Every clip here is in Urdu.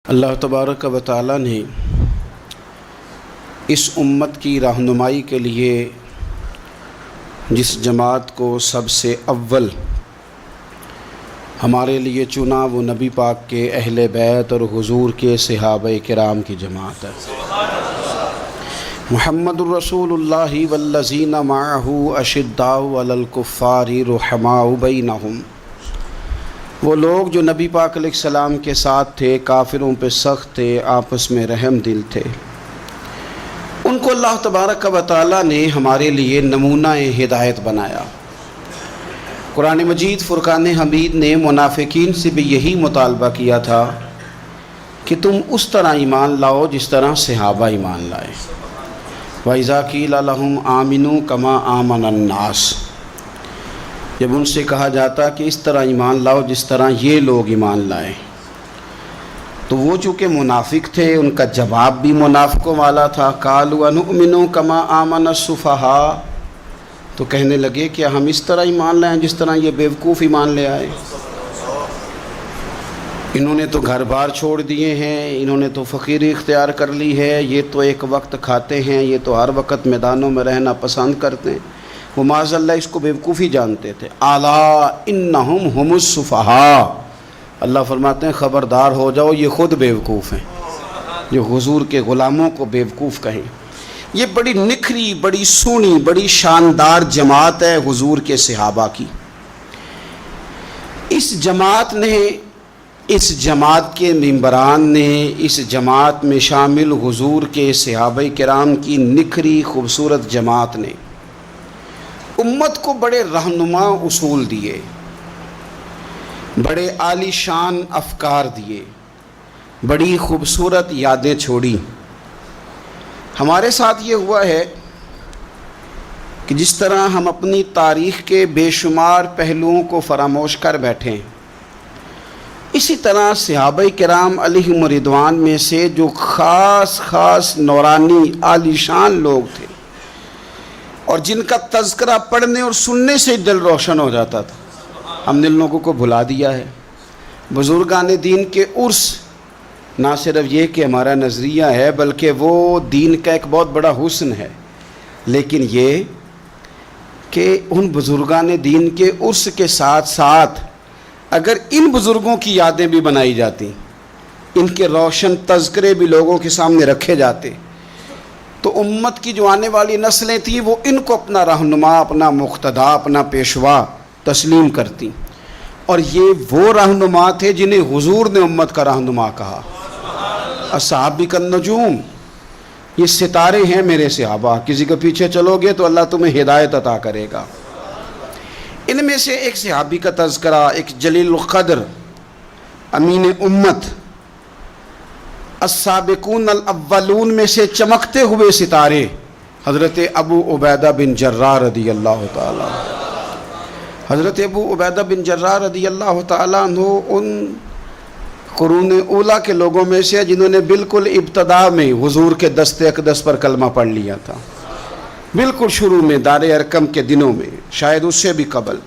اللہ تبارک و تعالی نے اس امت کی رہنمائی کے لیے جس جماعت کو سب سے اول ہمارے لیے چنا وہ نبی پاک کے اہل بیت اور حضور کے صحابہ کرام کی جماعت ہے۔ محمد الرسول اللہ والذین معہ اشداء علی الکفار رحماء بینہم، وہ لوگ جو نبی پاک علیہ السلام کے ساتھ تھے، کافروں پہ سخت تھے، آپس میں رحم دل تھے۔ ان کو اللہ تبارک و تعالی نے ہمارے لیے نمونہ ہدایت بنایا۔ قرآن مجید فرقان حمید نے منافقین سے بھی یہی مطالبہ کیا تھا کہ تم اس طرح ایمان لاؤ جس طرح صحابہ ایمان لائے۔ وَإِذَا قِيلَ لَهُمْ آمِنُوا كَمَا آمَنَ النَّاسُ، جب ان سے کہا جاتا کہ اس طرح ایمان لاؤ جس طرح یہ لوگ ایمان لائے، تو وہ چونکہ منافق تھے، ان کا جواب بھی منافقوں والا تھا۔ قَالُوا أَنُؤْمِنُ كَمَا آمَنَ السُّفَهَاءُ، تو کہنے لگے کہ ہم اس طرح ایمان لائیں جس طرح یہ بیوقوف ایمان لے آئے۔ انہوں نے تو گھر بار چھوڑ دیے ہیں، انہوں نے تو فقیری اختیار کر لی ہے، یہ تو ایک وقت کھاتے ہیں، یہ تو ہر وقت میدانوں میں رہنا پسند کرتے ہیں۔ وہ معاذ اللہ اس کو بیوقوفی جانتے تھے۔ الا انہم ہم السفہاء، اللہ فرماتے ہیں خبردار ہو جاؤ، یہ خود بیوقوف ہیں جو حضور کے غلاموں کو بیوقوف کہیں۔ یہ بڑی نکھری، بڑی سونی، بڑی شاندار جماعت ہے حضور کے صحابہ کی۔ اس جماعت کے ممبران نے، اس جماعت میں شامل حضور کے صحابہ کرام کی نکھری خوبصورت جماعت نے امت کو بڑے رہنما اصول دیے، بڑے عالی شان افکار دیے، بڑی خوبصورت یادیں چھوڑی۔ ہمارے ساتھ یہ ہوا ہے کہ جس طرح ہم اپنی تاریخ کے بے شمار پہلوؤں کو فراموش کر بیٹھے ہیں، اسی طرح صحابہ کرام علیہم رضوان میں سے جو خاص نورانی عالی شان لوگ تھے اور جن کا تذکرہ پڑھنے اور سننے سے دل روشن ہو جاتا تھا، ہم نے لوگوں کو بھلا دیا ہے۔ بزرگان دین کے عرس نہ صرف یہ کہ ہمارا نظریہ ہے، بلکہ وہ دین کا ایک بہت بڑا حسن ہے، لیکن یہ کہ ان بزرگان دین کے عرس کے ساتھ ساتھ اگر ان بزرگوں کی یادیں بھی بنائی جاتی، ان کے روشن تذکرے بھی لوگوں کے سامنے رکھے جاتے، تو امت کی جو آنے والی نسلیں تھیں وہ ان کو اپنا رہنما، اپنا مقتدا، اپنا پیشوا تسلیم کرتی۔ اور یہ وہ رہنما تھے جنہیں حضور نے امت کا رہنما کہا۔ اصحابی کالنجوم، یہ ستارے ہیں میرے صحابہ، کسی کے پیچھے چلو گے تو اللہ تمہیں ہدایت عطا کرے گا۔ ان میں سے ایک صحابی کا تذکرہ، ایک جلیل القدر امین امت، السابقون الاولون میں سے چمکتے ہوئے ستارے، حضرت ابو عبیدہ بن جراح رضی اللہ تعالیٰ۔ حضرت ابو عبیدہ بن جراح رضی اللہ تعالیٰ عنہ ان قرون اولیٰ کے لوگوں میں سے جنہوں نے بالکل ابتدا میں حضور کے دست اقدس پر کلمہ پڑھ لیا تھا، بالکل شروع میں دار ارقم کے دنوں میں، شاید اس سے بھی قبل۔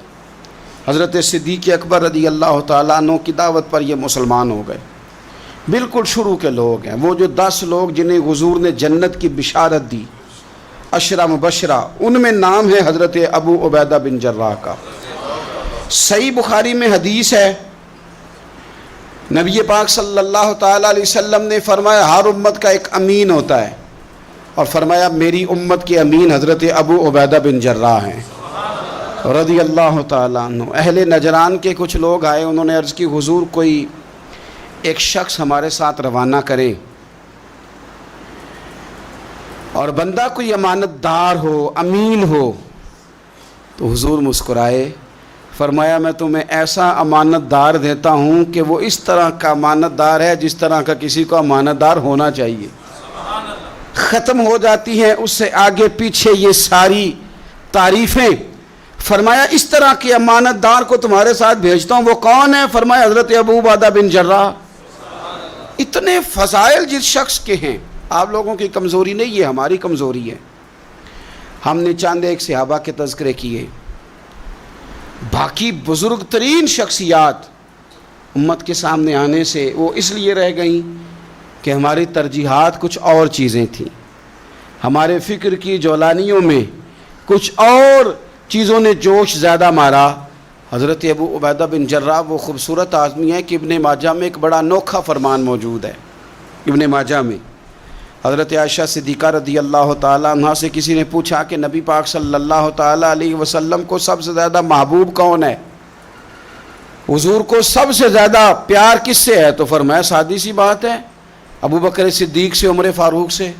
حضرت صدیق اکبر رضی اللہ تعالیٰ عنہ کی دعوت پر یہ مسلمان ہو گئے، بالکل شروع کے لوگ ہیں۔ وہ جو 10 لوگ جنہیں حضور نے جنت کی بشارت دی، عشرہ مبشرہ، ان میں نام ہے حضرت ابو عبیدہ بن جراح کا۔ صحیح بخاری میں حدیث ہے، نبی پاک صلی اللہ تعالیٰ علیہ وسلم نے فرمایا ہر امت کا ایک امین ہوتا ہے، اور فرمایا میری امت کے امین حضرت ابو عبیدہ بن جراح ہیں رضی اللہ تعالیٰ عنہ۔ اہل نجران کے کچھ لوگ آئے، انہوں نے عرض کی حضور کوئی ایک شخص ہمارے ساتھ روانہ کرے، اور بندہ کوئی امانت دار ہو، امین ہو۔ تو حضور مسکرائے، فرمایا میں تمہیں ایسا امانت دار دیتا ہوں کہ وہ اس طرح کا امانت دار ہے جس طرح کا کسی کو امانت دار ہونا چاہیے۔ ختم ہو جاتی ہیں اس سے آگے پیچھے یہ ساری تعریفیں۔ فرمایا اس طرح کے امانت دار کو تمہارے ساتھ بھیجتا ہوں، وہ کون ہے؟ فرمایا حضرت ابو عبیدہ بن جراح۔ اتنے فضائل جس شخص کے ہیں، آپ لوگوں کی کمزوری نہیں، یہ ہماری کمزوری ہے۔ ہم نے چاند ایک صحابہ کے تذکرے کیے، باقی بزرگ ترین شخصیات امت کے سامنے آنے سے وہ اس لیے رہ گئیں کہ ہماری ترجیحات کچھ اور چیزیں تھیں، ہمارے فکر کی جولانیوں میں کچھ اور چیزوں نے جوش زیادہ مارا۔ حضرت ابو عبیدہ بن جراح وہ خوبصورت آدمی ہے کہ ابن ماجہ میں ایک بڑا انوکھا فرمان موجود ہے۔ ابن ماجہ میں حضرت عائشہ صدیقہ رضی اللہ تعالیٰ عنہ سے کسی نے پوچھا کہ نبی پاک صلی اللہ تعالیٰ علیہ وسلم کو سب سے زیادہ محبوب کون ہے، حضور کو سب سے زیادہ پیار کس سے ہے؟ تو فرمایا سادی سی بات ہے، ابو بکر صدیق سے، عمر فاروق سے۔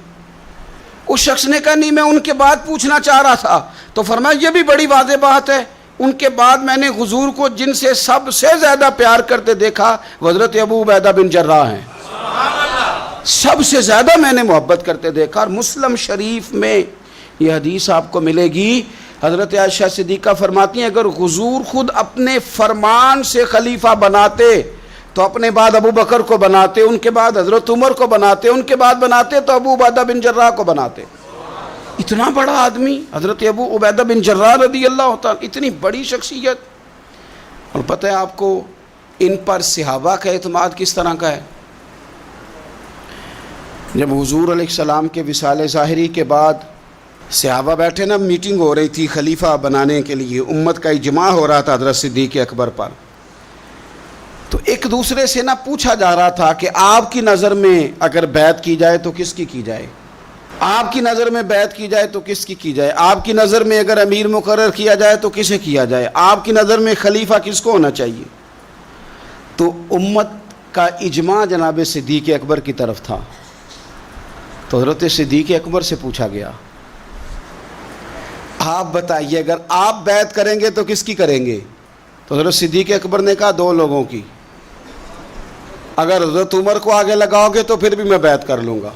اس شخص نے کہا نہیں، میں ان کے بعد پوچھنا چاہ رہا تھا۔ تو فرمایا یہ بھی بڑی واضح بات ہے، ان کے بعد میں نے حضور کو جن سے سب سے زیادہ پیار کرتے دیکھا وہ حضرت ابو عبیدہ بن جراح ہیں، سب سے زیادہ میں نے محبت کرتے دیکھا۔ اور مسلم شریف میں یہ حدیث آپ کو ملے گی، حضرت عائشہ صدیقہ فرماتی ہیں اگر حضور خود اپنے فرمان سے خلیفہ بناتے تو اپنے بعد ابو بکر کو بناتے، ان کے بعد حضرت عمر کو بناتے، ان کے بعد بناتے تو ابو عبیدہ بن جراح کو بناتے۔ اتنا بڑا آدمی حضرت ابو عبیدہ بن جراح رضی اللہ تعالیٰ، اتنی بڑی شخصیت۔ اور پتہ ہے آپ کو ان پر صحابہ کا اعتماد کس طرح کا ہے؟ جب حضور علیہ السلام کے وصال ظاہری کے بعد صحابہ بیٹھے نا، میٹنگ ہو رہی تھی خلیفہ بنانے کے لیے، امت کا اجماع ہو رہا تھا حضرت صدیق اکبر پر، تو ایک دوسرے سے نہ پوچھا جا رہا تھا کہ آپ کی نظر میں اگر بیعت کی جائے تو کس کی کی جائے، آپ کی نظر میں بیعت کی جائے تو کس کی کی جائے، آپ کی نظر میں اگر امیر مقرر کیا جائے تو کسے کیا جائے، آپ کی نظر میں خلیفہ کس کو ہونا چاہیے؟ تو امت کا اجماع جناب صدیق اکبر کی طرف تھا۔ تو حضرت صدیق اکبر سے پوچھا گیا آپ بتائیے اگر آپ بیعت کریں گے تو کس کی کریں گے؟ تو حضرت صدیق اکبر نے کہا دو لوگوں کی، اگر حضرت عمر کو آگے لگاؤ گے تو پھر بھی میں بیعت کر لوں گا،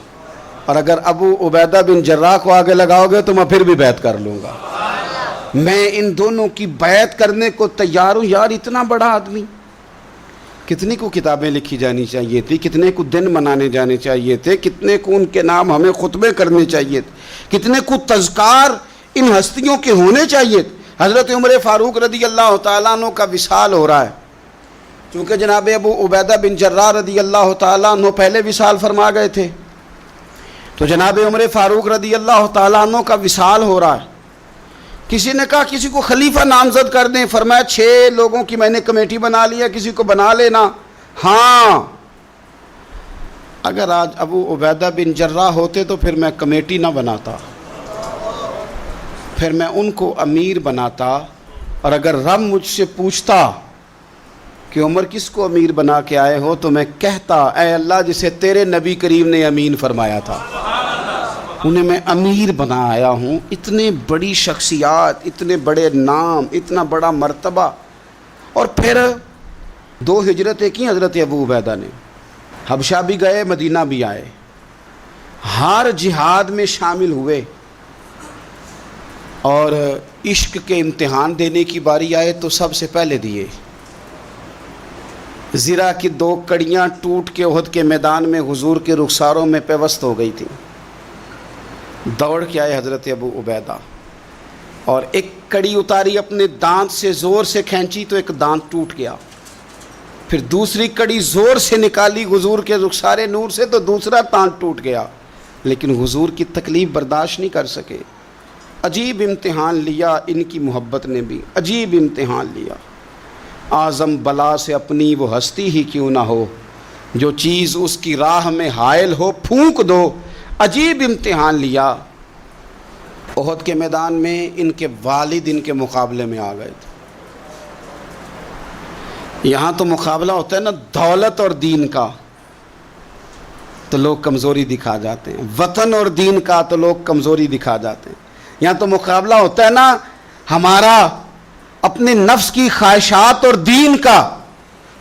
اور اگر ابو عبیدہ بن جراح کو آگے لگاؤ گے تو میں پھر بھی بیعت کر لوں گا۔ میں ان دونوں کی بیعت کرنے کو تیار ہوں۔ یار اتنا بڑا آدمی، کتنے کو کتابیں لکھی جانی چاہیے تھی، کتنے کو دن منانے جانے چاہیے تھے، کتنے کو ان کے نام ہمیں خطبے کرنے چاہیے تھے، کتنے کو تذکار ان ہستیوں کے ہونے چاہیے تھے۔ حضرت عمر فاروق رضی اللہ تعالیٰ عنہ کا وصال ہو رہا ہے، چونکہ جناب ابو عبیدہ بن جراح رضی اللہ تعالیٰ عنہ پہلے وصال فرما گئے تھے، تو جناب عمر فاروق رضی اللہ تعالیٰ عنہ کا وصال ہو رہا ہے۔ کسی نے کہا کسی کو خلیفہ نامزد کر دیں، فرمایا 6 لوگوں کی میں نے کمیٹی بنا لی ہے، کسی کو بنا لینا۔ ہاں اگر آج ابو عبیدہ بن جراح ہوتے تو پھر میں کمیٹی نہ بناتا، پھر میں ان کو امیر بناتا، اور اگر رب مجھ سے پوچھتا کہ عمر کس کو امیر بنا کے آئے ہو تو میں کہتا اے اللہ جسے تیرے نبی کریم نے امین فرمایا تھا انہیں میں امیر بنا آیا ہوں۔ اتنے بڑی شخصیات، اتنے بڑے نام، اتنا بڑا مرتبہ، اور پھر 2 ہجرتیں کی حضرت ابو عبیدہ نے، حبشہ بھی گئے، مدینہ بھی آئے، ہر جہاد میں شامل ہوئے، اور عشق کے امتحان دینے کی باری آئے تو سب سے پہلے دیے۔ زرہ کی 2 کڑیاں ٹوٹ کے احد کے میدان میں حضور کے رخساروں میں پیوست ہو گئی تھیں، دوڑ کے آئے حضرت ابو عبیدہ، اور ایک کڑی اتاری، اپنے دانت سے زور سے کھینچی تو ایک دانت ٹوٹ گیا، پھر دوسری کڑی زور سے نکالی حضور کے رخسار نور سے تو دوسرا دانت ٹوٹ گیا، لیکن حضور کی تکلیف برداشت نہیں کر سکے۔ عجیب امتحان لیا ان کی محبت نے بھی، عجیب امتحان لیا۔ اعظم بلا سے اپنی وہ ہستی ہی کیوں نہ ہو، جو چیز اس کی راہ میں حائل ہو پھونک دو۔ عجیب امتحان لیا۔ احد کے میدان میں ان کے والد ان کے مقابلے میں آ گئے تھے۔ یہاں تو مقابلہ ہوتا ہے نا دولت اور دین کا، تو لوگ کمزوری دکھا جاتے ہیں، وطن اور دین کا تو لوگ کمزوری دکھا جاتے ہیں۔ یہاں تو مقابلہ ہوتا ہے نا ہمارا اپنے نفس کی خواہشات اور دین کا،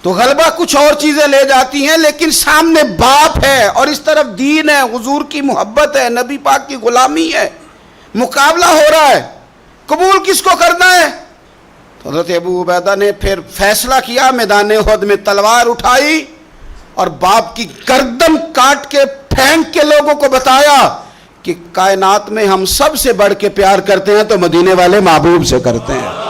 تو غلبہ کچھ اور چیزیں لے جاتی ہیں، لیکن سامنے باپ ہے اور اس طرف دین ہے، حضور کی محبت ہے، نبی پاک کی غلامی ہے، مقابلہ ہو رہا ہے، قبول کس کو کرنا ہے؟ تو حضرت ابو عبیدہ نے پھر فیصلہ کیا، میدان احد میں تلوار اٹھائی اور باپ کی گردن کاٹ کے پھینک کے لوگوں کو بتایا کہ کائنات میں ہم سب سے بڑھ کے پیار کرتے ہیں تو مدینے والے محبوب سے کرتے ہیں۔